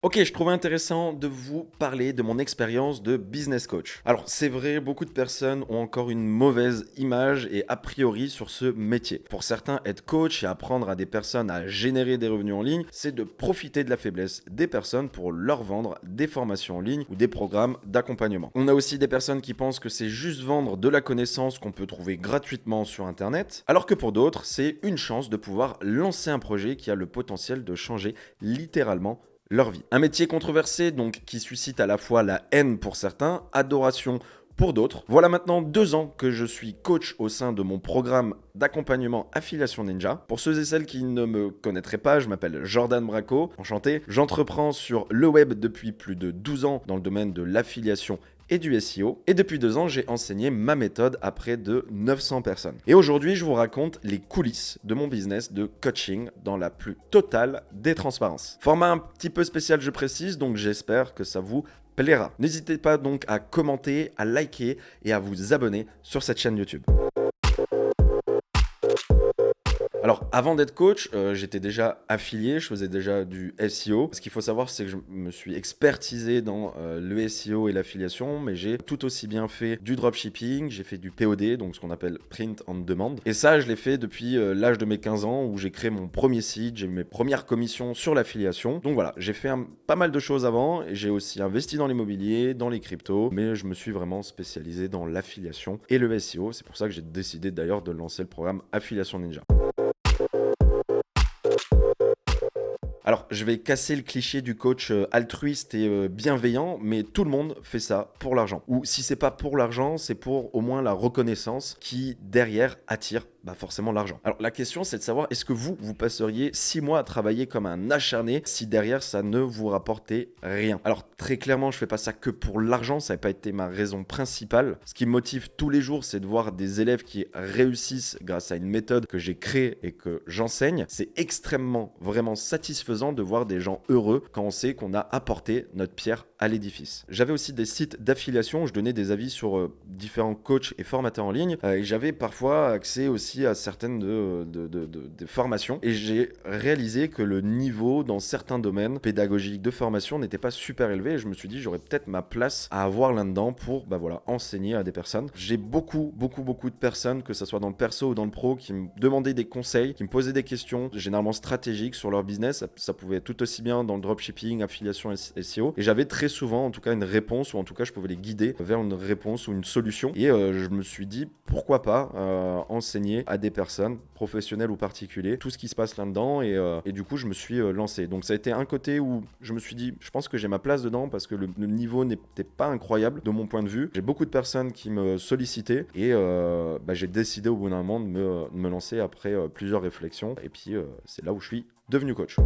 Ok, je trouvais intéressant de vous parler de mon expérience de business coach. Alors, c'est vrai, beaucoup de personnes ont encore une mauvaise image et a priori sur ce métier. Pour certains, être coach et apprendre à des personnes à générer des revenus en ligne, c'est de profiter de la faiblesse des personnes pour leur vendre des formations en ligne ou des programmes d'accompagnement. On a aussi des personnes qui pensent que c'est juste vendre de la connaissance qu'on peut trouver gratuitement sur Internet, alors que pour d'autres, c'est une chance de pouvoir lancer un projet qui a le potentiel de changer littéralement leur vie. Un métier controversé donc qui suscite à la fois la haine pour certains, adoration pour d'autres. Voilà maintenant 2 ans que je suis coach au sein de mon programme d'accompagnement Affiliation Ninja. Pour ceux et celles qui ne me connaîtraient pas, je m'appelle Jordan Braco, enchanté. J'entreprends sur le web depuis plus de 12 ans dans le domaine de l'affiliation et du SEO. Et depuis 2 ans, j'ai enseigné ma méthode à près de 900 personnes. Et aujourd'hui, je vous raconte les coulisses de mon business de coaching dans la plus totale des transparences. Format un petit peu spécial, je précise, donc j'espère que ça vous plaira. N'hésitez pas donc à commenter, à liker et à vous abonner sur cette chaîne YouTube. Alors, avant d'être coach, j'étais déjà affilié, je faisais déjà du SEO. Ce qu'il faut savoir, c'est que je me suis expertisé dans le SEO et l'affiliation, mais j'ai tout aussi bien fait du dropshipping, j'ai fait du POD, donc ce qu'on appelle Print on Demand. Et ça, je l'ai fait depuis l'âge de mes 15 ans, où j'ai créé mon premier site, j'ai eu mes premières commissions sur l'affiliation. Donc voilà, j'ai fait pas mal de choses avant, et j'ai aussi investi dans l'immobilier, dans les cryptos, mais je me suis vraiment spécialisé dans l'affiliation et le SEO. C'est pour ça que j'ai décidé d'ailleurs de lancer le programme Affiliation Ninja. Alors, je vais casser le cliché du coach altruiste et bienveillant, mais tout le monde fait ça pour l'argent. Ou si c'est pas pour l'argent, c'est pour au moins la reconnaissance qui, derrière, attire forcément l'argent. Alors la question c'est de savoir, est-ce que vous passeriez 6 mois à travailler comme un acharné si derrière ça ne vous rapportait rien? Alors très clairement, je fais pas ça que pour l'argent, ça n'a pas été ma raison principale. Ce qui me motive tous les jours, c'est de voir des élèves qui réussissent grâce à une méthode que j'ai créée et que j'enseigne. C'est extrêmement, vraiment satisfaisant de voir des gens heureux quand on sait qu'on a apporté notre pierre à l'édifice. J'avais aussi des sites d'affiliation où je donnais des avis sur différents coachs et formateurs en ligne et j'avais parfois accès aussi à certaines de formations et j'ai réalisé que le niveau dans certains domaines pédagogiques de formation n'était pas super élevé et je me suis dit j'aurais peut-être ma place à avoir là-dedans pour enseigner à des personnes. J'ai beaucoup de personnes, que ce soit dans le perso ou dans le pro, qui me demandaient des conseils, qui me posaient des questions généralement stratégiques sur leur business. Ça pouvait être tout aussi bien dans le dropshipping, affiliation SEO, et j'avais très souvent en tout cas une réponse, ou en tout cas je pouvais les guider vers une réponse ou une solution, et je me suis dit pourquoi pas enseigner à des personnes, professionnelles ou particuliers, tout ce qui se passe là-dedans, et du coup je me suis lancé. Donc ça a été un côté où je me suis dit je pense que j'ai ma place dedans parce que le niveau n'était pas incroyable de mon point de vue. J'ai beaucoup de personnes qui me sollicitaient et j'ai décidé au bout d'un moment de me lancer après plusieurs réflexions, et puis c'est là où je suis devenu coach.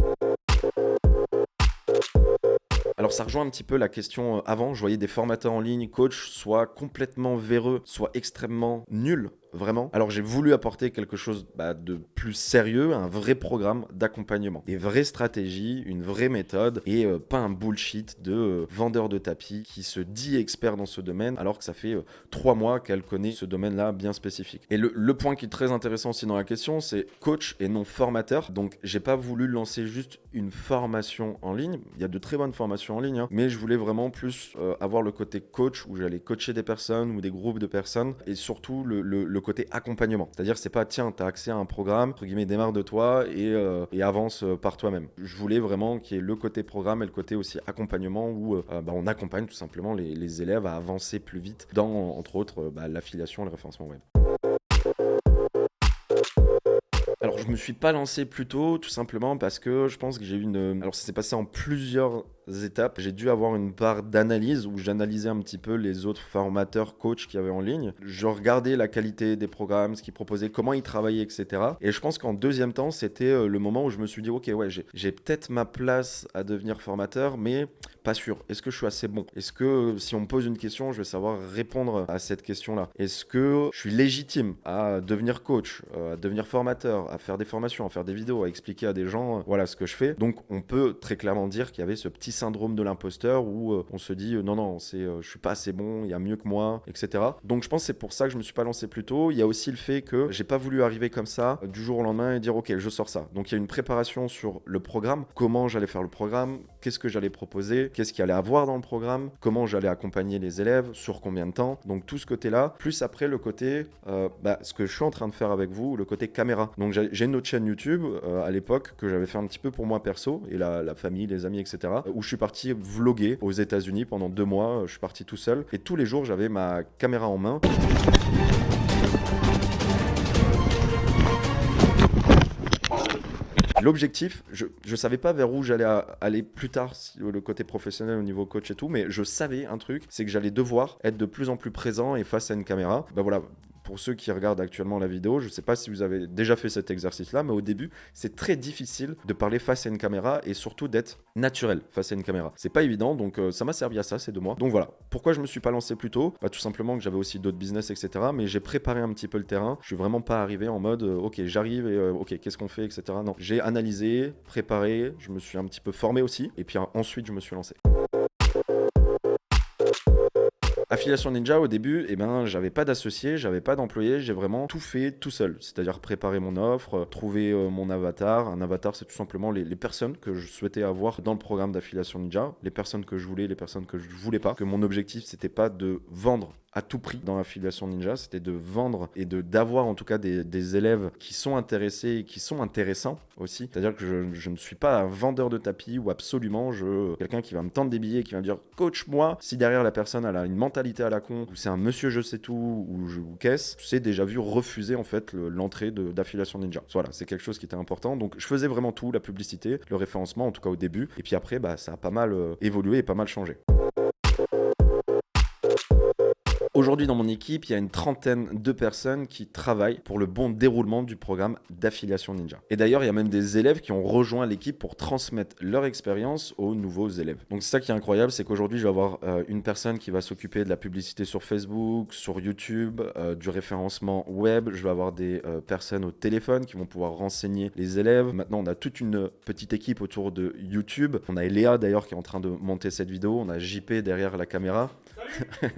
Alors ça rejoint un petit peu la question avant, je voyais des formateurs en ligne, coach, soit complètement véreux, soit extrêmement nuls. Vraiment. Alors j'ai voulu apporter quelque chose de plus sérieux, un vrai programme d'accompagnement, des vraies stratégies, une vraie méthode et pas un bullshit de vendeur de tapis qui se dit expert dans ce domaine alors que ça fait 3 mois qu'elle connaît ce domaine-là bien spécifique. Et le point qui est très intéressant aussi dans la question, c'est coach et non formateur. Donc j'ai pas voulu lancer juste une formation en ligne. Il y a de très bonnes formations en ligne, hein, mais je voulais vraiment plus avoir le côté coach où j'allais coacher des personnes ou des groupes de personnes et surtout le côté accompagnement. C'est-à-dire, c'est pas tiens, tu as accès à un programme, entre guillemets, démarre de toi et avance par toi-même. Je voulais vraiment qu'il y ait le côté programme et le côté aussi accompagnement où on accompagne tout simplement les élèves à avancer plus vite dans, entre autres, l'affiliation et le référencement web. Alors, je me suis pas lancé plus tôt, tout simplement parce que je pense que j'ai eu une... Alors, ça s'est passé en plusieurs étapes. J'ai dû avoir une part d'analyse où j'analysais un petit peu les autres formateurs, coachs qu'il y avait en ligne. Je regardais la qualité des programmes, ce qu'ils proposaient, comment ils travaillaient, etc. Et je pense qu'en deuxième temps, c'était le moment où je me suis dit, ok, ouais, j'ai peut-être ma place à devenir formateur, mais Pas sûr. Est-ce que je suis assez bon? Est-ce que si on me pose une question, je vais savoir répondre à cette question-là? Est-ce que je suis légitime à devenir coach, à devenir formateur, à faire des formations, à faire des vidéos, à expliquer à des gens voilà ce que je fais? Donc on peut très clairement dire qu'il y avait ce petit syndrome de l'imposteur où on se dit non, je suis pas assez bon, il y a mieux que moi, etc. Donc je pense que c'est pour ça que je me suis pas lancé plus tôt. Il y a aussi le fait que j'ai pas voulu arriver comme ça du jour au lendemain et dire ok, je sors ça. Donc il y a une préparation sur le programme, comment j'allais faire le programme, qu'est-ce que j'allais proposer, qu'est-ce qu'il allait avoir dans le programme, comment j'allais accompagner les élèves, sur combien de temps. Donc tout ce côté-là, plus après le côté, ce que je suis en train de faire avec vous, le côté caméra. Donc j'ai une autre chaîne YouTube à l'époque que j'avais fait un petit peu pour moi perso et la famille, les amis, etc. Où je suis parti vloguer aux États-Unis pendant 2 mois. Je suis parti tout seul et tous les jours j'avais ma caméra en main. L'objectif, je ne savais pas vers où j'allais aller plus tard, le côté professionnel au niveau coach et tout, mais je savais un truc, c'est que j'allais devoir être de plus en plus présent et face à une caméra. Voilà, pour ceux qui regardent actuellement la vidéo, je ne sais pas si vous avez déjà fait cet exercice-là, mais au début, c'est très difficile de parler face à une caméra et surtout d'être naturel face à une caméra. C'est pas évident, donc ça m'a servi à ça ces 2 mois. Donc voilà, pourquoi je me suis pas lancé plus tôt? Tout simplement que j'avais aussi d'autres business, etc. Mais j'ai préparé un petit peu le terrain. Je suis vraiment pas arrivé en mode ok, j'arrive et ok, qu'est-ce qu'on fait, etc. Non, j'ai analysé, préparé, je me suis un petit peu formé aussi, et puis ensuite je me suis lancé. Affiliation Ninja, au début, j'avais pas d'associé, j'avais pas d'employé, j'ai vraiment tout fait tout seul. C'est-à-dire préparer mon offre, trouver mon avatar. Un avatar, c'est tout simplement les personnes que je souhaitais avoir dans le programme d'Affiliation Ninja, les personnes que je voulais, les personnes que je voulais pas. Que mon objectif, c'était pas de vendre à tout prix dans Affiliation Ninja, c'était de vendre et d'avoir en tout cas des élèves qui sont intéressés et qui sont intéressants aussi. C'est-à-dire que je ne suis pas un vendeur de tapis ou absolument quelqu'un qui va me tendre des billets et qui va me dire coach moi. Si derrière la personne elle a une mentalité à la con ou c'est un monsieur je sais tout ou qu'est-ce, c'est déjà vu refuser en fait l'entrée d'Affiliation Ninja. Voilà, c'est quelque chose qui était important. Donc je faisais vraiment tout, la publicité, le référencement en tout cas au début. Et puis après ça a pas mal évolué et pas mal changé. Aujourd'hui, dans mon équipe, il y a une trentaine de personnes qui travaillent pour le bon déroulement du programme d'Affiliation Ninja. Et d'ailleurs, il y a même des élèves qui ont rejoint l'équipe pour transmettre leur expérience aux nouveaux élèves. Donc c'est ça qui est incroyable, c'est qu'aujourd'hui, je vais avoir une personne qui va s'occuper de la publicité sur Facebook, sur YouTube, du référencement web. Je vais avoir des personnes au téléphone qui vont pouvoir renseigner les élèves. Maintenant, on a toute une petite équipe autour de YouTube. On a Léa d'ailleurs qui est en train de monter cette vidéo. On a JP derrière la caméra.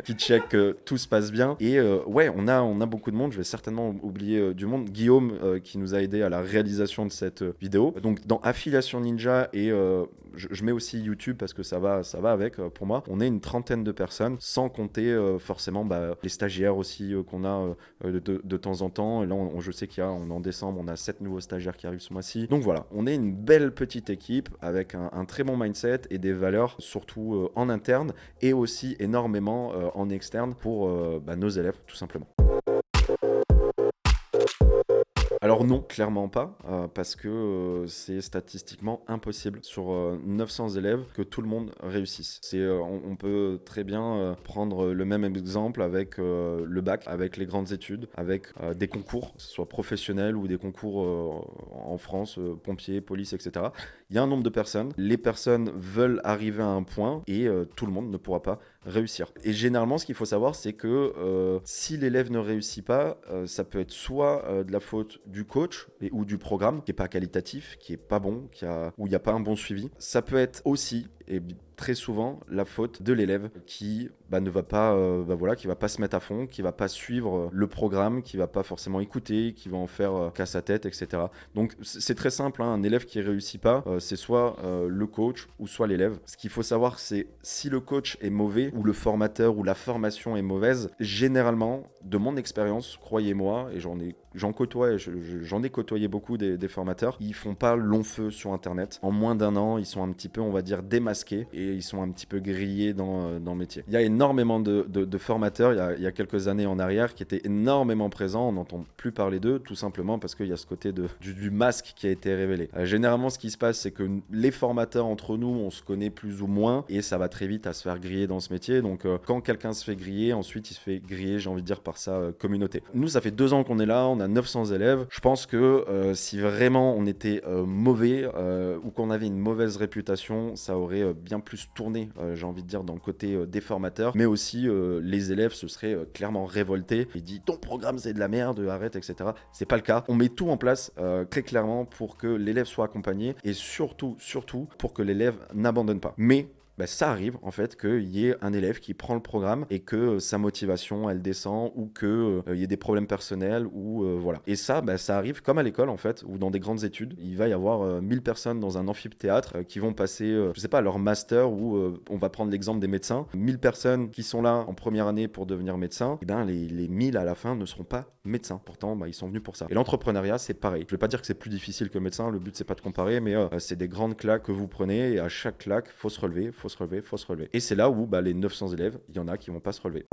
qui check que tout se passe bien. Et on a beaucoup de monde. Je vais certainement oublier du monde. Guillaume qui nous a aidé à la réalisation de cette vidéo. Donc dans Affiliation Ninja et je mets aussi YouTube parce que ça va avec pour moi. On est une trentaine de personnes sans compter forcément les stagiaires aussi qu'on a de temps en temps. Et là je sais en décembre on a 7 nouveaux stagiaires qui arrivent ce mois-ci. Donc voilà, on est une belle petite équipe avec un très bon mindset et des valeurs surtout en interne et aussi énormément en externe pour nos élèves tout simplement. Alors non, clairement pas, parce que c'est statistiquement impossible sur 900 élèves que tout le monde réussisse. On peut très bien prendre le même exemple avec le bac, avec les grandes études, avec des concours, que ce soit professionnels ou des concours en France, pompiers, police, etc. Il y a un nombre de personnes, les personnes veulent arriver à un point et tout le monde ne pourra pas réussir. Et généralement, ce qu'il faut savoir, c'est que si l'élève ne réussit pas, ça peut être soit de la faute du coach ou du programme qui n'est pas qualitatif, qui n'est pas bon, où il n'y a pas un bon suivi. Ça peut être aussi, et très souvent, la faute de l'élève qui ne va pas, qui va pas se mettre à fond, qui va pas suivre le programme, qui va pas forcément écouter, qui va en faire qu'à sa tête, etc. Donc c'est très simple, un élève qui réussit pas, c'est soit le coach ou soit l'élève. Ce qu'il faut savoir, c'est si le coach est mauvais ou le formateur ou la formation est mauvaise, généralement, de mon expérience, croyez-moi, et j'en ai côtoyé beaucoup des formateurs, ils font pas long feu sur Internet. En moins d'1 an, ils sont un petit peu, on va dire, démasqués et ils sont un petit peu grillés dans le métier. Il y a énormément de formateurs, il y a quelques années en arrière, qui étaient énormément présents. On n'entend plus parler d'eux, tout simplement parce qu'il y a ce côté du masque qui a été révélé. Généralement, ce qui se passe, c'est que les formateurs, entre nous, on se connaît plus ou moins et ça va très vite à se faire griller dans ce métier. Donc, quand quelqu'un se fait griller, ensuite, il se fait griller, j'ai envie de dire, par sa communauté. Nous, ça fait 2 ans qu'on est là, on a 900 élèves. Je pense que si vraiment on était mauvais ou qu'on avait une mauvaise réputation, ça aurait bien plus tourné, j'ai envie de dire, dans le côté des formateurs. Mais aussi, les élèves se seraient clairement révoltés et dit ton programme c'est de la merde, arrête, etc. C'est pas le cas. On met tout en place très clairement pour que l'élève soit accompagné et surtout pour que l'élève n'abandonne pas. Mais ça arrive en fait qu'il y ait un élève qui prend le programme et que sa motivation elle descend ou qu'il y ait des problèmes personnels ou voilà. Et ça, ça arrive comme à l'école en fait, ou dans des grandes études. Il va y avoir 1000 personnes dans un amphithéâtre qui vont passer, je sais pas, leur master ou on va prendre l'exemple des médecins. 1000 personnes qui sont là en première année pour devenir médecin, et les 1000 à la fin ne seront pas médecins. Pourtant, ils sont venus pour ça. Et l'entrepreneuriat, c'est pareil. Je vais pas dire que c'est plus difficile que médecin, le but c'est pas de comparer, mais c'est des grandes claques que vous prenez et à chaque claque, faut se relever. Et c'est là où les 900 élèves, il y en a qui vont pas se relever.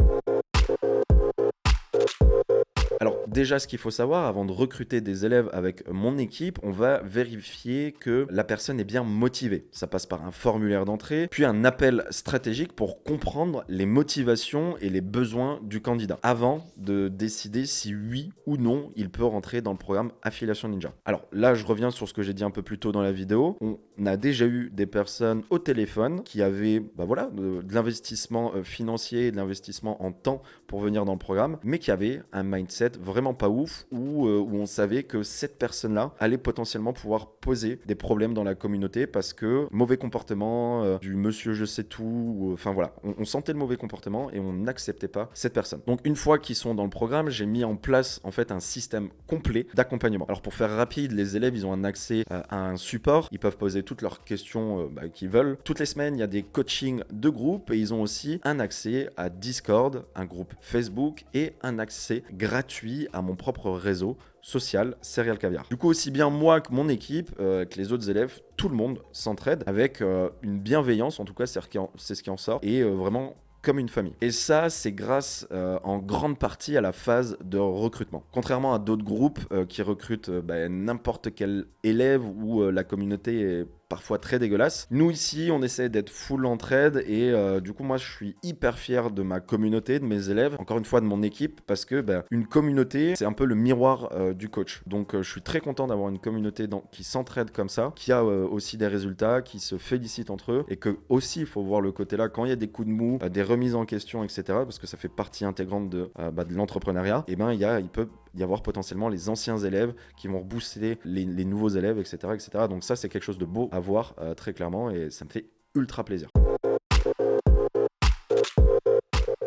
Alors déjà, ce qu'il faut savoir, avant de recruter des élèves avec mon équipe, on va vérifier que la personne est bien motivée. Ça passe par un formulaire d'entrée, puis un appel stratégique pour comprendre les motivations et les besoins du candidat, avant de décider si oui ou non il peut rentrer dans le programme Affiliation Ninja. Alors là, je reviens sur ce que j'ai dit un peu plus tôt dans la vidéo. On a déjà eu des personnes au téléphone qui avaient de l'investissement financier, de l'investissement en temps pour venir dans le programme, mais qui avaient un mindset vraiment pas ouf où on savait que cette personne-là allait potentiellement pouvoir poser des problèmes dans la communauté parce que mauvais comportement du monsieur je sais tout, enfin voilà, on sentait le mauvais comportement et on n'acceptait pas cette personne. Donc une fois qu'ils sont dans le programme, j'ai mis en place en fait un système complet d'accompagnement. Alors pour faire rapide, les élèves ils ont un accès à un support, ils peuvent poser toutes leurs questions qu'ils veulent. Toutes les semaines, il y a des coachings de groupe et ils ont aussi un accès à Discord, un groupe Facebook et un accès gratuit à mon propre réseau social Serial Caviar. Du coup, aussi bien moi que mon équipe, que les autres élèves, tout le monde s'entraide avec une bienveillance, en tout cas c'est ce qui en sort, et vraiment comme une famille. Et ça, c'est grâce en grande partie à la phase de recrutement. Contrairement à d'autres groupes qui recrutent n'importe quel élève où la communauté est parfois très dégueulasse. Nous ici, on essaie d'être full entraide et du coup, moi, je suis hyper fier de ma communauté, de mes élèves, encore une fois de mon équipe, parce que une communauté, c'est un peu le miroir du coach. Donc, je suis très content d'avoir une communauté qui s'entraide comme ça, qui a aussi des résultats, qui se félicitent entre eux et que aussi, il faut voir le côté là, quand il y a des coups de mou, des remises en question, etc., parce que ça fait partie intégrante de l'entrepreneuriat, et il peut y avoir potentiellement les anciens élèves qui vont rebooster les nouveaux élèves, etc., etc. Donc ça, c'est quelque chose de beau à voir très clairement et ça me fait ultra plaisir.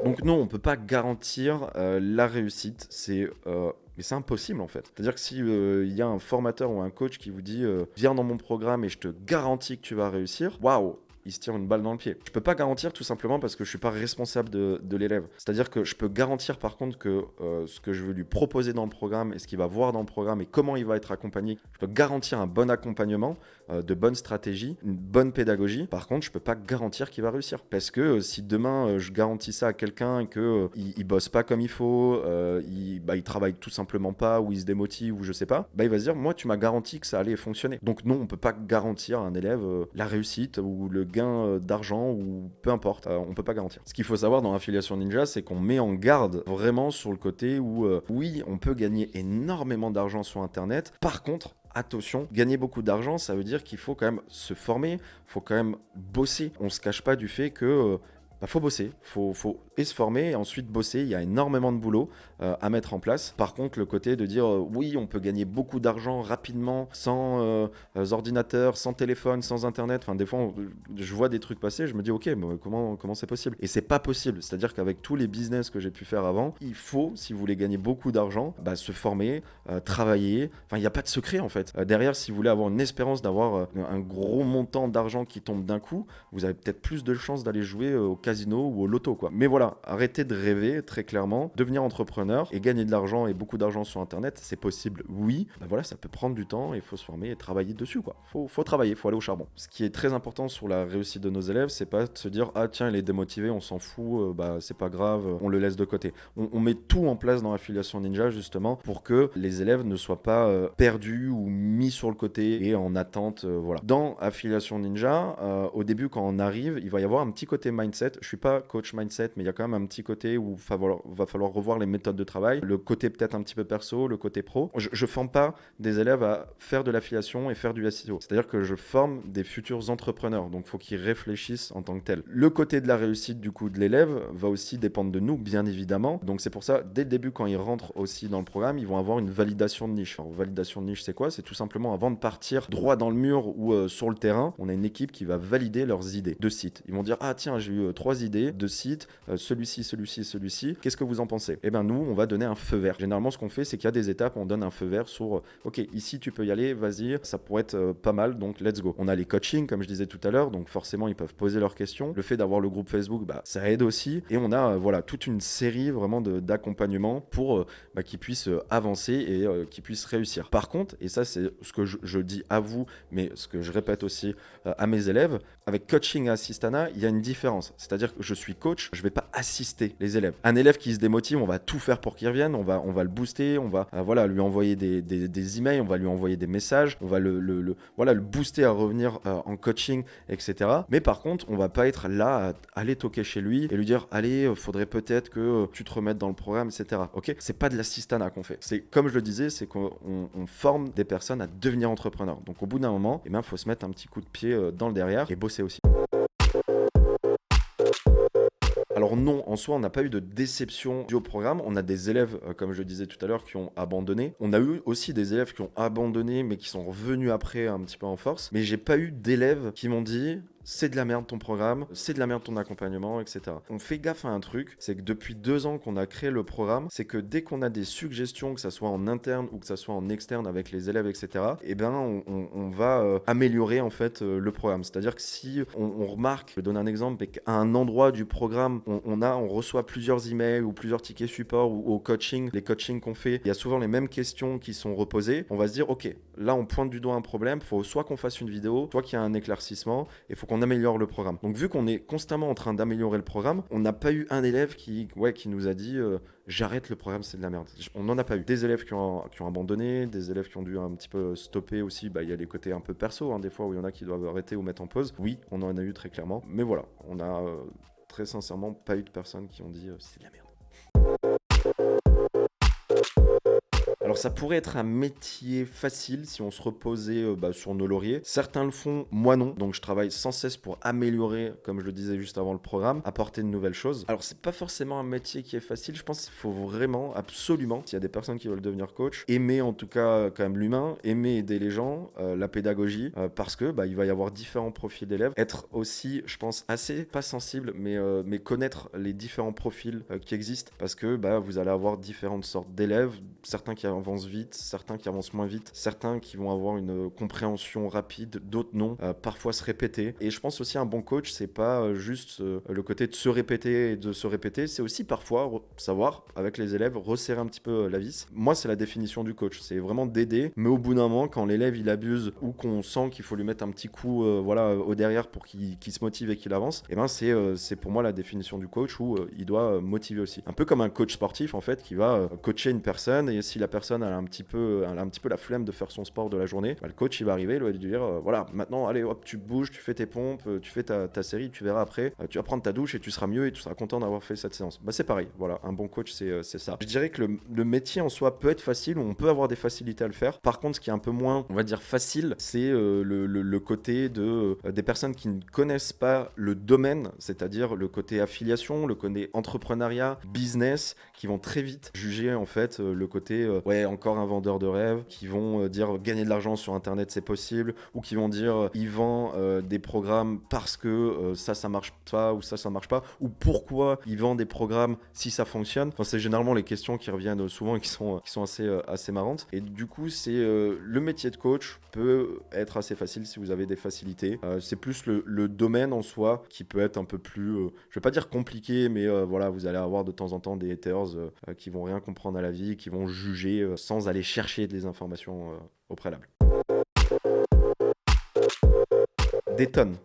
Donc non, on ne peut pas garantir la réussite, mais c'est impossible en fait. C'est-à-dire que si y a un formateur ou un coach qui vous dit viens dans mon programme et je te garantis que tu vas réussir, waouh, il se tire une balle dans le pied. Je peux pas garantir tout simplement parce que je suis pas responsable de l'élève. C'est-à-dire que je peux garantir par contre que ce que je veux lui proposer dans le programme et ce qu'il va voir dans le programme et comment il va être accompagné, je peux garantir un bon accompagnement, de bonnes stratégies, une bonne pédagogie. Par contre, je peux pas garantir qu'il va réussir. Parce que si demain je garantis ça à quelqu'un et que il bosse pas comme il faut, il travaille tout simplement pas ou il se démotive ou je sais pas, il va se dire moi tu m'as garanti que ça allait fonctionner. Donc non, on peut pas garantir à un élève la réussite ou le gain d'argent ou peu importe, on peut pas garantir. Ce qu'il faut savoir dans Affiliation Ninja, c'est qu'on met en garde vraiment sur le côté où oui, on peut gagner énormément d'argent sur internet. Par contre, attention, gagner beaucoup d'argent, ça veut dire qu'il faut quand même se former, il faut quand même bosser. On se cache pas du fait que faut bosser, faut se former et ensuite bosser. Il y a énormément de boulot à mettre en place. Par contre, le côté de dire oui, on peut gagner beaucoup d'argent rapidement sans ordinateur, sans téléphone, sans internet. Enfin, des fois, je vois des trucs passer, je me dis ok, mais comment c'est possible? Et c'est pas possible. C'est-à-dire qu'avec tous les business que j'ai pu faire avant, il faut, si vous voulez gagner beaucoup d'argent, se former, travailler. Enfin, il n'y a pas de secret en fait. Derrière, si vous voulez avoir une espérance d'avoir un gros montant d'argent qui tombe d'un coup, vous avez peut-être plus de chances d'aller jouer au casino ou au loto, quoi. Mais voilà, arrêtez de rêver, très clairement. Devenir entrepreneur et gagner de l'argent et beaucoup d'argent sur Internet, c'est possible, oui. Voilà, ça peut prendre du temps et il faut se former et travailler dessus, quoi. Faut travailler, faut aller au charbon. Ce qui est très important sur la réussite de nos élèves, c'est pas de se dire ah tiens, il est démotivé, on s'en fout, c'est pas grave, on le laisse de côté. On met tout en place dans Affiliation Ninja justement pour que les élèves ne soient pas perdus ou mis sur le côté et en attente, voilà. Dans Affiliation Ninja, au début quand on arrive, il va y avoir un petit côté mindset. Je suis pas coach mindset, mais il y a quand même un petit côté où va falloir revoir les méthodes de travail, le côté peut-être un petit peu perso, le côté pro. Je forme pas des élèves à faire de l'affiliation et faire du SEO. C'est-à-dire que je forme des futurs entrepreneurs, donc il faut qu'ils réfléchissent en tant que tels. Le côté de la réussite du coup de l'élève va aussi dépendre de nous, bien évidemment. Donc c'est pour ça, dès le début, quand ils rentrent aussi dans le programme, ils vont avoir une validation de niche. Alors, validation de niche, c'est quoi? C'est tout simplement avant de partir droit dans le mur ou sur le terrain, on a une équipe qui va valider leurs idées de site. Ils vont dire, ah tiens, j'ai eu 3 idées de site, celui-ci, celui-ci, celui-ci. Qu'est-ce que vous en pensez? Eh bien nous, on va donner un feu vert. Généralement, ce qu'on fait, c'est qu'il y a des étapes, on donne un feu vert sur, ok, ici tu peux y aller, vas-y, ça pourrait être pas mal, donc let's go. On a les coachings, comme je disais tout à l'heure, donc forcément, ils peuvent poser leurs questions. Le fait d'avoir le groupe Facebook, ça aide aussi. Et on a voilà, toute une série vraiment d'accompagnement pour qu'ils puissent avancer et qu'ils puissent réussir. Par contre, et ça c'est ce que je dis à vous, mais ce que je répète aussi à mes élèves, avec coaching et assistana, il y a une différence. C'est-à-dire que je suis coach, je ne vais pas assister les élèves. Un élève qui se démotive, on va tout faire pour qu'il revienne, on va le booster, on va lui envoyer des emails, on va lui envoyer des messages, on va le booster à revenir en coaching, etc. Mais par contre, on va pas être là à aller toquer chez lui et lui dire allez, faudrait peut-être que tu te remettes dans le programme, etc. Ok, c'est pas de l'assistanat qu'on fait. C'est comme je le disais, c'est qu'on forme des personnes à devenir entrepreneurs. Donc au bout d'un moment, il faut se mettre un petit coup de pied dans le derrière et bosser aussi. Alors non, en soi, on n'a pas eu de déception due au programme. On a des élèves, comme je le disais tout à l'heure, qui ont abandonné. On a eu aussi des élèves qui ont abandonné, mais qui sont revenus après un petit peu en force. Mais j'ai pas eu d'élèves qui m'ont dit c'est de la merde ton programme, c'est de la merde ton accompagnement, etc. On fait gaffe à un truc, c'est que depuis 2 ans qu'on a créé le programme, c'est que dès qu'on a des suggestions, que ça soit en interne ou que ça soit en externe avec les élèves, etc., eh ben on va améliorer en fait le programme. C'est-à-dire que si on remarque, je vais donner un exemple, et qu'à un endroit du programme, on reçoit plusieurs emails ou plusieurs tickets support ou au coaching, les coachings qu'on fait, il y a souvent les mêmes questions qui sont reposées. On va se dire, ok, là on pointe du doigt un problème, il faut soit qu'on fasse une vidéo, soit qu'il y a un éclaircissement, et il faut qu'on améliore le programme. Donc vu qu'on est constamment en train d'améliorer le programme, on n'a pas eu un élève qui nous a dit j'arrête le programme, c'est de la merde. On n'en a pas eu. Des élèves qui ont abandonné, des élèves qui ont dû un petit peu stopper aussi. Il y a les côtés un peu perso, des fois où il y en a qui doivent arrêter ou mettre en pause. Oui, on en a eu très clairement. Mais voilà, on a très sincèrement pas eu de personnes qui ont dit c'est de la merde. Alors ça pourrait être un métier facile si on se reposait sur nos lauriers. Certains le font, moi non. Donc je travaille sans cesse pour améliorer, comme je le disais juste avant le programme, apporter de nouvelles choses. Alors c'est pas forcément un métier qui est facile. Je pense qu'il faut vraiment, absolument, s'il y a des personnes qui veulent devenir coach, aimer en tout cas quand même l'humain, aimer aider les gens, la pédagogie, parce que il va y avoir différents profils d'élèves. Être aussi, je pense, assez, pas sensible, mais connaître les différents profils qui existent, parce que vous allez avoir différentes sortes d'élèves, certains qui avancent vite, certains qui avancent moins vite, certains qui vont avoir une compréhension rapide, d'autres non, parfois se répéter. Et je pense aussi un bon coach, c'est pas juste le côté de se répéter et de se répéter, c'est aussi parfois savoir, avec les élèves, resserrer un petit peu la vis. Moi, c'est la définition du coach, c'est vraiment d'aider, mais au bout d'un moment, quand l'élève il abuse ou qu'on sent qu'il faut lui mettre un petit coup au derrière pour qu'il se motive et qu'il avance, et c'est pour moi la définition du coach où il doit motiver aussi. Un peu comme un coach sportif en fait qui va coacher une personne, et si la personne elle a un petit peu la flemme de faire son sport de la journée, le coach il va arriver, il va lui dire voilà, maintenant allez hop, tu bouges, tu fais tes pompes, tu fais ta série, tu verras après, tu vas prendre ta douche et tu seras mieux et tu seras content d'avoir fait cette séance. C'est pareil, voilà, un bon coach c'est ça. Je dirais que le métier en soi peut être facile, on peut avoir des facilités à le faire. Par contre, ce qui est un peu moins, on va dire facile, c'est le côté des personnes qui ne connaissent pas le domaine, c'est-à-dire le côté affiliation, le côté entrepreneuriat, business, qui vont très vite juger en fait le côté encore un vendeur de rêve, qui vont dire gagner de l'argent sur internet c'est possible, ou qui vont dire il vend des programmes parce que ça marche pas, ou ça marche pas, ou pourquoi il vend des programmes si ça fonctionne. Enfin, c'est généralement les questions qui reviennent souvent et qui sont assez marrantes. Et du coup c'est le métier de coach peut être assez facile si vous avez des facilités. C'est plus le domaine en soi qui peut être un peu plus je vais pas dire compliqué, mais vous allez avoir de temps en temps des haters qui vont rien comprendre à la vie, qui vont juger sans aller chercher des informations au préalable. Des tonnes.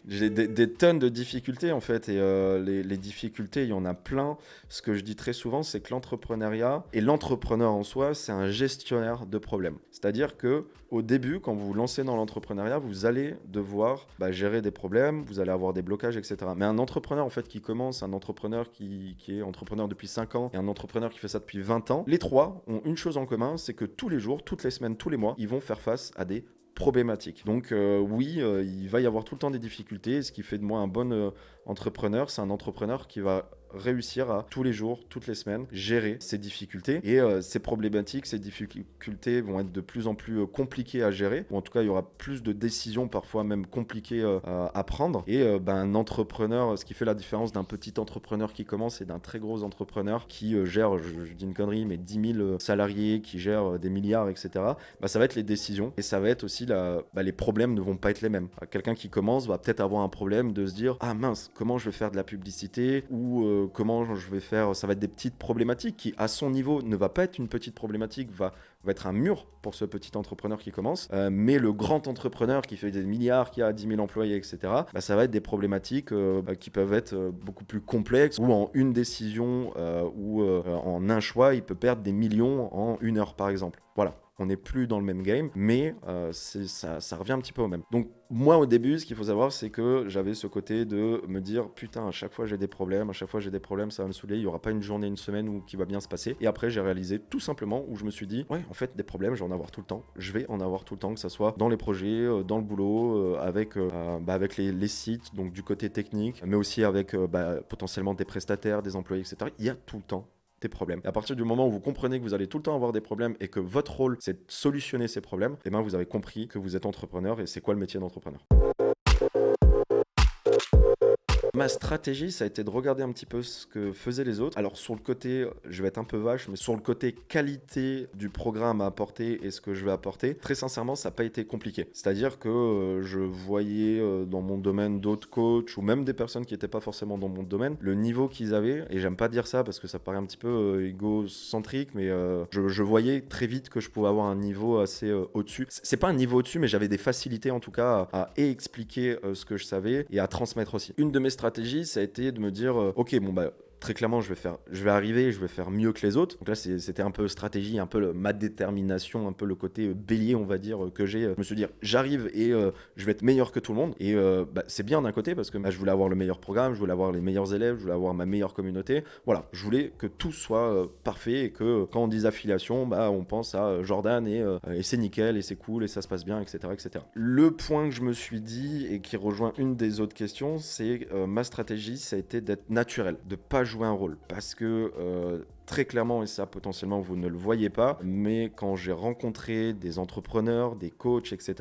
J'ai des tonnes de difficultés en fait, et les difficultés, il y en a plein. Ce que je dis très souvent, c'est que l'entrepreneuriat et l'entrepreneur en soi, c'est un gestionnaire de problèmes. C'est-à-dire que au début, quand vous vous lancez dans l'entrepreneuriat, vous allez devoir gérer des problèmes, vous allez avoir des blocages, etc. Mais un entrepreneur en fait qui commence, un entrepreneur qui est entrepreneur depuis 5 ans et un entrepreneur qui fait ça depuis 20 ans, les trois ont une chose en commun, c'est que tous les jours, toutes les semaines, tous les mois, ils vont faire face à des problématique. Donc oui, il va y avoir tout le temps des difficultés. Ce qui fait de moi un bon entrepreneur, c'est un entrepreneur qui va réussir à tous les jours, toutes les semaines, gérer ces difficultés. Et ces problématiques, ces difficultés vont être de plus en plus compliquées à gérer, ou en tout cas, il y aura plus de décisions, parfois même compliquées à prendre. Et un entrepreneur, ce qui fait la différence d'un petit entrepreneur qui commence et d'un très gros entrepreneur qui gère, je dis une connerie, mais 10 000 salariés, qui gère des milliards, etc., ça va être les décisions. Et ça va être aussi les problèmes ne vont pas être les mêmes. Quelqu'un qui commence va peut-être avoir un problème de se dire « Ah mince, comment je vais faire de la publicité ?» ou comment je vais faire, ça va être des petites problématiques qui, à son niveau, ne va pas être une petite problématique, va être un mur pour ce petit entrepreneur qui commence. Mais le grand entrepreneur qui fait des milliards, qui a 10 000 employés, etc., ça va être des problématiques qui peuvent être beaucoup plus complexes, où en une décision ou en un choix, il peut perdre des millions en 1 heure, par exemple. Voilà. On n'est plus dans le même game, mais ça revient un petit peu au même. Donc moi au début, ce qu'il faut savoir, c'est que j'avais ce côté de me dire putain, à chaque fois j'ai des problèmes, ça va me saouler, il n'y aura pas une journée, une semaine où qui va bien se passer. Et après j'ai réalisé tout simplement où je me suis dit ouais, en fait des problèmes, je vais en avoir tout le temps. Je vais en avoir tout le temps, que ça soit dans les projets, dans le boulot, avec les sites, donc du côté technique, mais aussi avec potentiellement des prestataires, des employés, etc. Il y a tout le temps des problèmes. Et à partir du moment où vous comprenez que vous allez tout le temps avoir des problèmes et que votre rôle, c'est de solutionner ces problèmes, et vous avez compris que vous êtes entrepreneur et c'est quoi le métier d'entrepreneur. Ma stratégie, ça a été de regarder un petit peu ce que faisaient les autres. Alors sur le côté, je vais être un peu vache, mais sur le côté qualité du programme à apporter et ce que je vais apporter, très sincèrement, ça n'a pas été compliqué. C'est-à-dire que je voyais dans mon domaine d'autres coachs ou même des personnes qui n'étaient pas forcément dans mon domaine, le niveau qu'ils avaient, et j'aime pas dire ça parce que ça paraît un petit peu égocentrique, mais je voyais très vite que je pouvais avoir un niveau assez au-dessus. C'est pas un niveau au-dessus, mais j'avais des facilités en tout cas à expliquer ce que je savais et à transmettre aussi. Une de mes stratégies, ça a été de me dire ok, très clairement, je vais arriver et je vais faire mieux que les autres. Donc là, c'était un peu stratégie, un peu ma détermination, un peu le côté bélier, on va dire, que j'ai. Je me suis dit, j'arrive et je vais être meilleur que tout le monde. Et c'est bien d'un côté parce que je voulais avoir le meilleur programme, je voulais avoir les meilleurs élèves, je voulais avoir ma meilleure communauté. Voilà, je voulais que tout soit parfait et que quand on dit affiliation, on pense à Jordan et c'est nickel et c'est cool et ça se passe bien, etc., etc. Le point que je me suis dit et qui rejoint une des autres questions, c'est ma stratégie, ça a été d'être naturel, de pas jouer un rôle parce que très clairement, et ça potentiellement vous ne le voyez pas, mais quand j'ai rencontré des entrepreneurs, des coachs, etc.,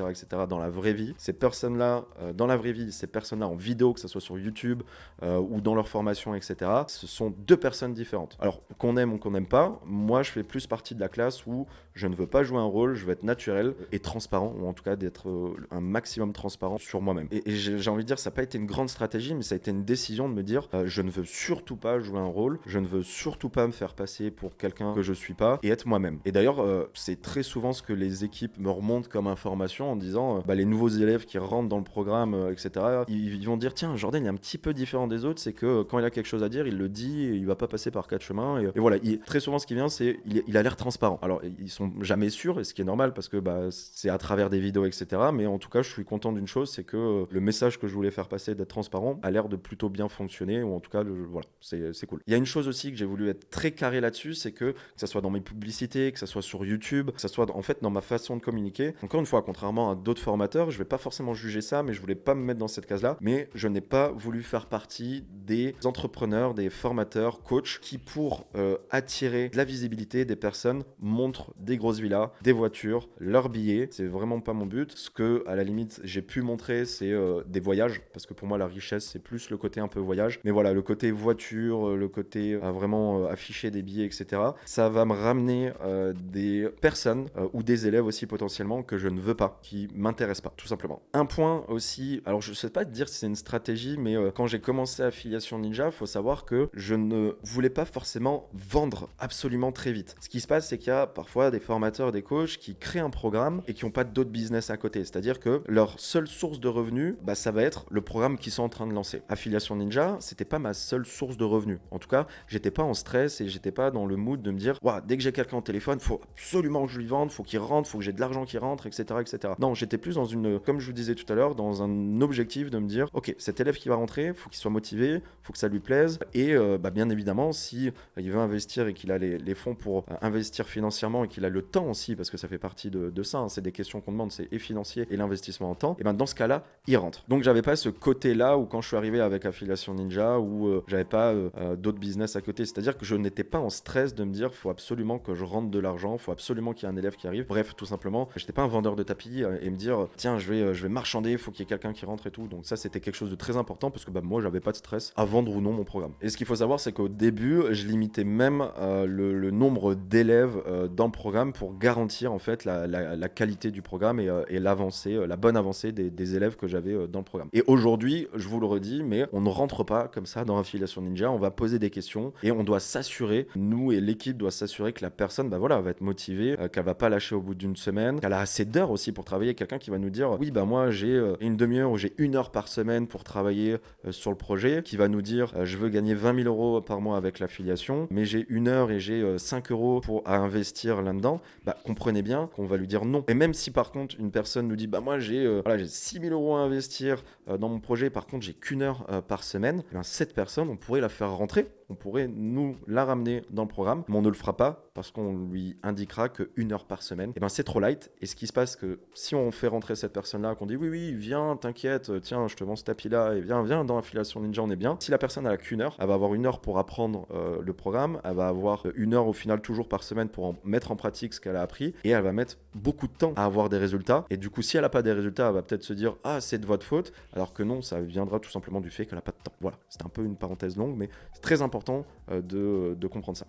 dans la vraie vie, ces personnes-là, dans la vraie vie, ces personnes-là en vidéo, que ce soit sur YouTube ou dans leur formation, etc., ce sont deux personnes différentes. Alors qu'on aime ou qu'on n'aime pas, moi je fais plus partie de la classe où je ne veux pas jouer un rôle, je veux être naturel et transparent, ou en tout cas d'être un maximum transparent sur moi-même. Et j'ai envie de dire, ça n'a pas été une grande stratégie, mais ça a été une décision de me dire, je ne veux surtout pas jouer un rôle, je ne veux surtout pas me faire passer pour quelqu'un que je suis pas et être moi-même. Et d'ailleurs, c'est très souvent ce que les équipes me remontent comme information en disant, les nouveaux élèves qui rentrent dans le programme, etc., ils vont dire, tiens, Jordan, il est un petit peu différent des autres, c'est que quand il a quelque chose à dire, il le dit, et il va pas passer par 4 chemins. Et voilà, très souvent, ce qui vient, c'est il a l'air transparent. Alors, ils sont jamais sûrs, et ce qui est normal parce que c'est à travers des vidéos, etc. Mais en tout cas, je suis content d'une chose, c'est que le message que je voulais faire passer d'être transparent a l'air de plutôt bien fonctionner, ou en tout cas, voilà, c'est cool. Il y a une chose aussi que j'ai voulu être très carré là-dessus, c'est que ça soit dans mes publicités, que ça soit sur YouTube, que ça soit en fait dans ma façon de communiquer. Encore une fois, contrairement à d'autres formateurs, je vais pas forcément juger ça, mais je voulais pas me mettre dans cette case-là. Mais je n'ai pas voulu faire partie des entrepreneurs, des formateurs, coachs qui, pour attirer de la visibilité des personnes, montrent des grosses villas, des voitures, leurs billets. C'est vraiment pas mon but. Ce que, à la limite, j'ai pu montrer, c'est des voyages, parce que pour moi, la richesse, c'est plus le côté un peu voyage. Mais voilà, le côté voiture, le côté vraiment afficher des billets, etc. Ça va me ramener des personnes ou des élèves aussi potentiellement que je ne veux pas, qui m'intéressent pas, tout simplement. Un point aussi, alors je sais pas te dire si c'est une stratégie, mais quand j'ai commencé Affiliation Ninja, faut savoir que je ne voulais pas forcément vendre absolument très vite. Ce qui se passe, c'est qu'il y a parfois des formateurs, des coachs qui créent un programme et qui n'ont pas d'autres business à côté. C'est-à-dire que leur seule source de revenus, ça va être le programme qu'ils sont en train de lancer. Affiliation Ninja, c'était pas ma seule source de revenus. En tout cas, j'étais pas en stress et j'étais pas dans le mood de me dire, ouah, dès que j'ai quelqu'un au téléphone, faut absolument que je lui vende, faut qu'il rentre, faut que j'ai de l'argent qui rentre, etc., etc. Non, j'étais plus dans une, comme je vous disais tout à l'heure, dans un objectif de me dire, ok, cet élève qui va rentrer, faut qu'il soit motivé, faut que ça lui plaise. Et bien évidemment, si il veut investir et qu'il a les fonds pour investir financièrement et qu'il a le temps aussi, parce que ça fait partie de ça, hein, c'est des questions qu'on demande, c'est et financier et l'investissement en temps, et dans ce cas-là, il rentre. Donc j'avais pas ce côté-là où quand je suis arrivé avec Affiliation Ninja, où j'avais pas d'autres business à côté, c'est-à-dire que je n'étais pas en stress de me dire, faut absolument que je rentre de l'argent, faut absolument qu'il y ait un élève qui arrive. Bref, tout simplement, j'étais pas un vendeur de tapis et me dire, tiens, je vais marchander, faut qu'il y ait quelqu'un qui rentre et tout. Donc ça, c'était quelque chose de très important parce que moi, j'avais pas de stress à vendre ou non mon programme. Et ce qu'il faut savoir, c'est qu'au début, je limitais même le nombre d'élèves dans le programme pour garantir en fait la qualité du programme et l'avancée, la bonne avancée des élèves que j'avais dans le programme. Et aujourd'hui, je vous le redis, mais on ne rentre pas comme ça dans Affiliation Ninja, on va poser des questions et on doit s'assurer, nous et l'équipe doit s'assurer que la personne va être motivée, qu'elle va pas lâcher au bout d'une semaine, qu'elle a assez d'heures aussi pour travailler. Quelqu'un qui va nous dire, oui, moi j'ai une demi-heure ou j'ai 1 heure par semaine pour travailler sur le projet, qui va nous dire, je veux gagner 20 000 euros par mois avec l'affiliation, mais j'ai 1 heure et j'ai 5 euros à investir là-dedans, comprenez bien qu'on va lui dire non. Et même si par contre une personne nous dit, moi j'ai 6 000 euros à investir dans mon projet, par contre j'ai qu'1 heure par semaine, cette personne, on pourrait la faire rentrer, on pourrait nous la ramener dans le programme, mais on ne le fera pas parce qu'on lui indiquera que 1 heure par semaine, c'est trop light. Et ce qui se passe, que si on fait rentrer cette personne-là, qu'on dit oui, viens, t'inquiète, tiens, je te vends ce tapis-là, et viens dans Affiliation Ninja, on est bien. Si la personne a qu'1 heure, elle va avoir 1 heure pour apprendre le programme, elle va avoir 1 heure au final toujours par semaine pour mettre en pratique ce qu'elle a appris, et elle va mettre beaucoup de temps à avoir des résultats. Et du coup, si elle n'a pas des résultats, elle va peut-être se dire, ah, c'est de votre faute, alors que non, ça viendra tout simplement du fait qu'elle n'a pas de temps. Voilà, c'était un peu une parenthèse longue, mais c'est très important de comprendre ça.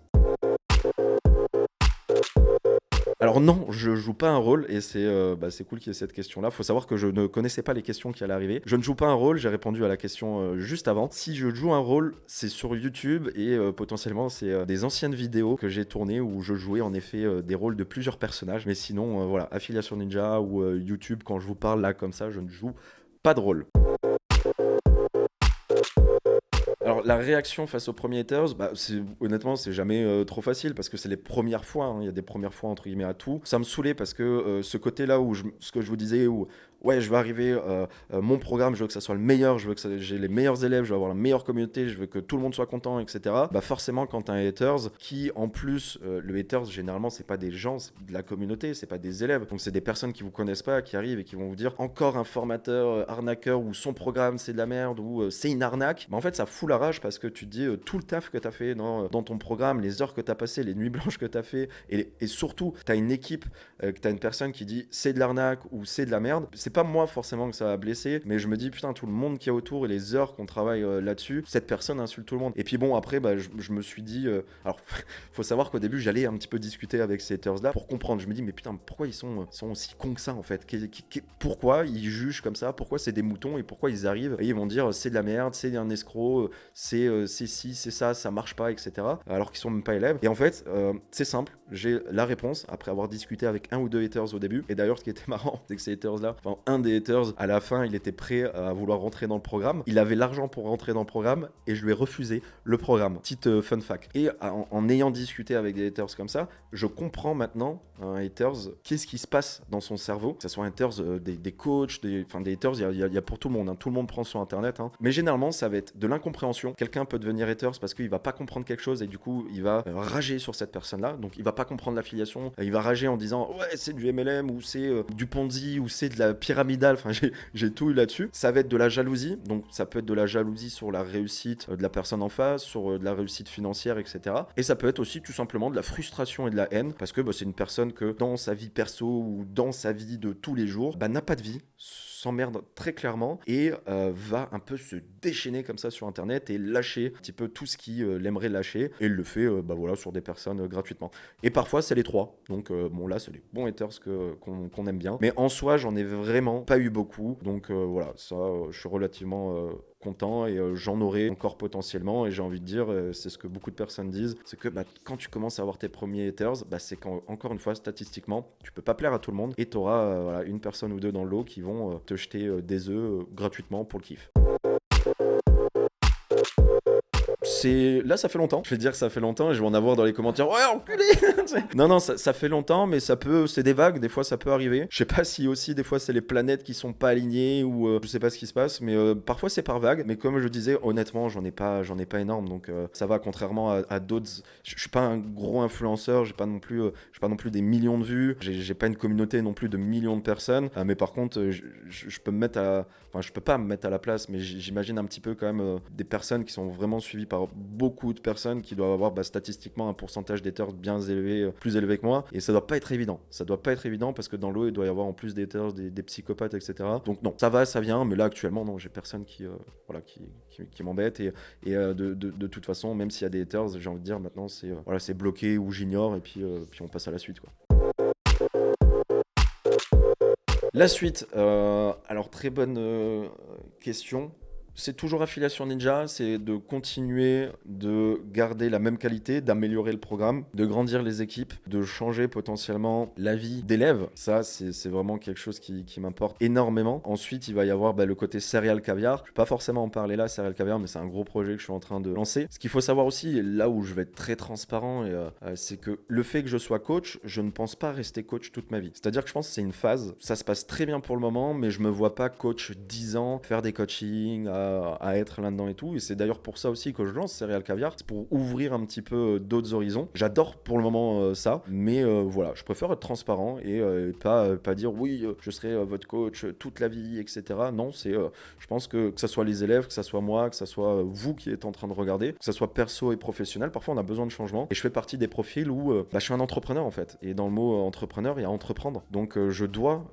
Alors non, je joue pas un rôle et c'est cool qu'il y ait cette question-là. Faut savoir que je ne connaissais pas les questions qui allaient arriver. Je ne joue pas un rôle, j'ai répondu à la question juste avant. Si je joue un rôle, c'est sur YouTube et potentiellement c'est des anciennes vidéos que j'ai tournées où je jouais en effet des rôles de plusieurs personnages. Mais sinon, voilà, Affiliation Ninja ou YouTube, quand je vous parle là comme ça, je ne joue pas de rôle. Alors la réaction face aux premiers haters, honnêtement c'est jamais trop facile parce que c'est les premières fois, hein. Il y a des premières fois entre guillemets à tout. Ça me saoulait parce que ce côté-là où ce que je vous disais, où ouais, je vais arriver, mon programme, je veux que ça soit le meilleur, je veux que j'ai les meilleurs élèves, je veux avoir la meilleure communauté, je veux que tout le monde soit content, etc. Forcément, quand t'as un haters, qui en plus, le haters, généralement, c'est pas des gens, c'est de la communauté, c'est pas des élèves. Donc, c'est des personnes qui vous connaissent pas, qui arrivent et qui vont vous dire encore un formateur arnaqueur ou son programme, c'est de la merde ou c'est une arnaque. En fait, ça fout la rage parce que tu te dis tout le taf que t'as fait dans ton programme, les heures que t'as passées, les nuits blanches que t'as fait, et surtout, t'as une équipe, que t'as une personne qui dit c'est de l'arnaque ou c'est de la merde. C'est pas moi forcément que ça va blesser, mais je me dis putain, tout le monde qui est autour et les heures qu'on travaille là-dessus, cette personne insulte tout le monde. Et puis bon, après je me suis dit alors faut savoir qu'au début j'allais un petit peu discuter avec ces haters là pour comprendre. Je me dis mais putain, pourquoi ils sont aussi cons que ça en fait, pourquoi ils jugent comme ça, pourquoi c'est des moutons et pourquoi ils arrivent et ils vont dire c'est de la merde, c'est un escroc, c'est ci, c'est ça marche pas, etc. alors qu'ils sont même pas élèves. Et en fait c'est simple, j'ai la réponse après avoir discuté avec un ou deux haters au début. Et d'ailleurs ce qui était marrant, c'est que ces haters là, enfin un des haters, à la fin, il était prêt à vouloir rentrer dans le programme. Il avait l'argent pour rentrer dans le programme et je lui ai refusé le programme. Petite fun fact. Et en ayant discuté avec des haters comme ça, je comprends maintenant un haters, qu'est-ce qui se passe dans son cerveau. Que ce soit un haters, des coachs, des haters, il y a pour tout le monde. Hein. Tout le monde prend sur Internet. Hein. Mais généralement, ça va être de l'incompréhension. Quelqu'un peut devenir haters parce qu'il va pas comprendre quelque chose et du coup, il va rager sur cette personne-là. Donc, il va pas comprendre l'affiliation. Il va rager en disant ouais, c'est du MLM ou c'est du Ponzi ou c'est de la pyramidale. Enfin, j'ai tout eu là-dessus. Ça va être de la jalousie. Donc, ça peut être de la jalousie sur la réussite de la personne en face, sur de la réussite financière, etc. Et ça peut être aussi tout simplement de la frustration et de la haine parce que c'est une personne que dans sa vie perso ou dans sa vie de tous les jours, n'a pas de vie. s'emmerde très clairement et va un peu se déchaîner comme ça sur internet et lâcher un petit peu tout ce qu'il aimerait lâcher, et il le fait voilà, sur des personnes gratuitement. Et parfois c'est les trois, donc bon là c'est les bons haters qu'on aime bien, mais en soi j'en ai vraiment pas eu beaucoup, donc voilà, ça je suis relativement content, et j'en aurai encore potentiellement, et j'ai envie de dire, c'est ce que beaucoup de personnes disent, c'est que quand tu commences à avoir tes premiers haters, c'est quand, encore une fois, statistiquement, tu peux pas plaire à tout le monde, et tu auras voilà, une personne ou deux dans le lot qui vont te jeter des œufs gratuitement pour le kiff. Là, ça fait longtemps. Je vais dire que ça fait longtemps, et je vais en avoir dans les commentaires. Ouais, enculé. Non, ça fait longtemps, mais c'est des vagues. Des fois, ça peut arriver. Je sais pas si aussi, des fois, c'est les planètes qui sont pas alignées, ou je sais pas ce qui se passe, mais parfois c'est par vague. Mais comme je disais, honnêtement, j'en ai pas énorme, donc ça va. Contrairement à d'autres, je suis pas un gros influenceur. J'ai pas non plus des millions de vues. J'ai pas une communauté non plus de millions de personnes. Mais par contre, je peux me mettre je peux pas me mettre à la place, mais j'imagine un petit peu quand même des personnes qui sont vraiment suivies par beaucoup de personnes, qui doivent avoir statistiquement un pourcentage d'haters bien élevé, plus élevé que moi, et ça doit pas être évident. Ça doit pas être évident, parce que dans l'eau il doit y avoir en plus des haters des psychopathes, etc. Donc non, ça va, ça vient, mais là actuellement non, j'ai personne qui m'embête, et de toute façon, même s'il y a des haters, j'ai envie de dire maintenant c'est bloqué ou j'ignore, et puis on passe à la suite, quoi. La suite, alors très bonne question. C'est toujours Affiliation Ninja, c'est de continuer de garder la même qualité, d'améliorer le programme, de grandir les équipes, de changer potentiellement la vie d'élèves. Ça, c'est vraiment quelque chose qui m'importe énormément. Ensuite, il va y avoir le côté Serial Caviar. Je ne vais pas forcément en parler là, Serial Caviar, mais c'est un gros projet que je suis en train de lancer. Ce qu'il faut savoir aussi, là où je vais être très transparent, c'est que le fait que je sois coach, je ne pense pas rester coach toute ma vie. C'est-à-dire que je pense que c'est une phase. Ça se passe très bien pour le moment, mais je me vois pas coach 10 ans, faire des coachings, à être là-dedans et tout. Et c'est d'ailleurs pour ça aussi que je lance Serial Caviar, c'est pour ouvrir un petit peu d'autres horizons. J'adore pour le moment ça, mais voilà, je préfère être transparent, et pas dire oui, je serai votre coach toute la vie, etc. Non, je pense que ça soit les élèves, que ça soit moi, que ça soit vous qui êtes en train de regarder, que ça soit perso et professionnel, parfois on a besoin de changement, et je fais partie des profils où je suis un entrepreneur en fait, et dans le mot entrepreneur il y a entreprendre, donc je dois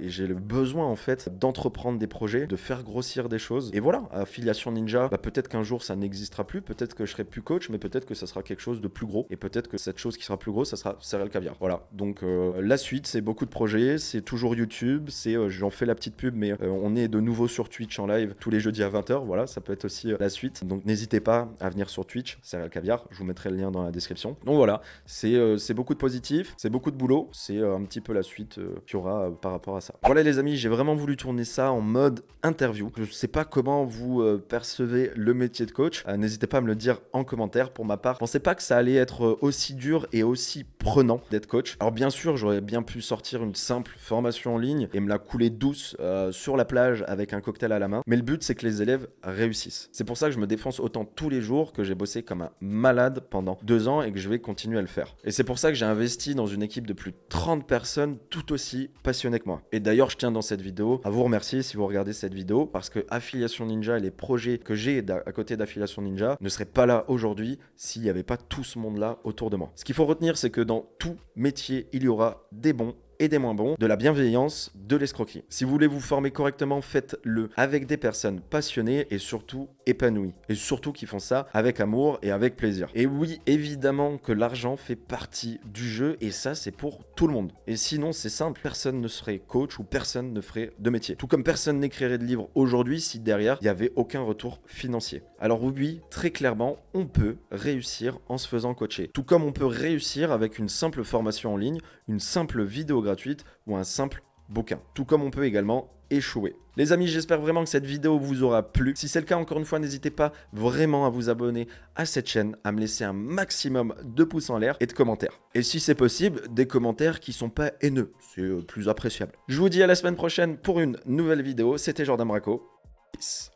et j'ai le besoin en fait d'entreprendre des projets, de faire grossir des choses, et voilà. Affiliation Ninja, peut-être qu'un jour ça n'existera plus, peut-être que je serai plus coach, mais peut-être que ça sera quelque chose de plus gros, et peut-être que cette chose qui sera plus gros, ça sera Serial Caviar. Voilà, donc la suite, c'est beaucoup de projets, c'est toujours YouTube, j'en fais la petite pub, mais on est de nouveau sur Twitch en live tous les jeudis à 20h, voilà, ça peut être aussi la suite, donc n'hésitez pas à venir sur Twitch, Serial Caviar, je vous mettrai le lien dans la description. Donc voilà, c'est beaucoup de positif, c'est beaucoup de boulot, c'est un petit peu la suite qu'il y aura par rapport à ça. Voilà les amis, j'ai vraiment voulu tourner ça en mode interview. Je sais pas comment vous percevez le métier de coach, n'hésitez pas à me le dire en commentaire. Pour ma part, je pensais pas que ça allait être aussi dur et aussi prenant d'être coach. Alors bien sûr, j'aurais bien pu sortir une simple formation en ligne et me la couler douce sur la plage avec un cocktail à la main, mais le but c'est que les élèves réussissent. C'est pour ça que je me défonce autant tous les jours, que j'ai bossé comme un malade pendant 2 ans et que je vais continuer à le faire. Et c'est pour ça que j'ai investi dans une équipe de plus de 30 personnes tout aussi passionnées que moi. Et d'ailleurs, je tiens dans cette vidéo à vous remercier si vous regardez cette vidéo, parce que Affiliation Ninja et les projets que j'ai à côté d'Affiliation Ninja ne seraient pas là aujourd'hui s'il n'y avait pas tout ce monde-là autour de moi. Ce qu'il faut retenir, c'est que dans tout métier, il y aura des bons et des moins bons, de la bienveillance, de l'escroquerie. Si vous voulez vous former correctement, faites-le avec des personnes passionnées et surtout épanouies. Et surtout qui font ça avec amour et avec plaisir. Et oui, évidemment que l'argent fait partie du jeu, et ça c'est pour tout le monde. Et sinon c'est simple, personne ne serait coach ou personne ne ferait de métier. Tout comme personne n'écrirait de livre aujourd'hui si derrière il n'y avait aucun retour financier. Alors oui, très clairement, on peut réussir en se faisant coacher. Tout comme on peut réussir avec une simple formation en ligne, une simple vidéo gratuite ou un simple bouquin. Tout comme on peut également échouer. Les amis, j'espère vraiment que cette vidéo vous aura plu. Si c'est le cas, encore une fois, n'hésitez pas vraiment à vous abonner à cette chaîne, à me laisser un maximum de pouces en l'air et de commentaires. Et si c'est possible, des commentaires qui sont pas haineux, c'est plus appréciable. Je vous dis à la semaine prochaine pour une nouvelle vidéo. C'était Jordan Braco. Peace.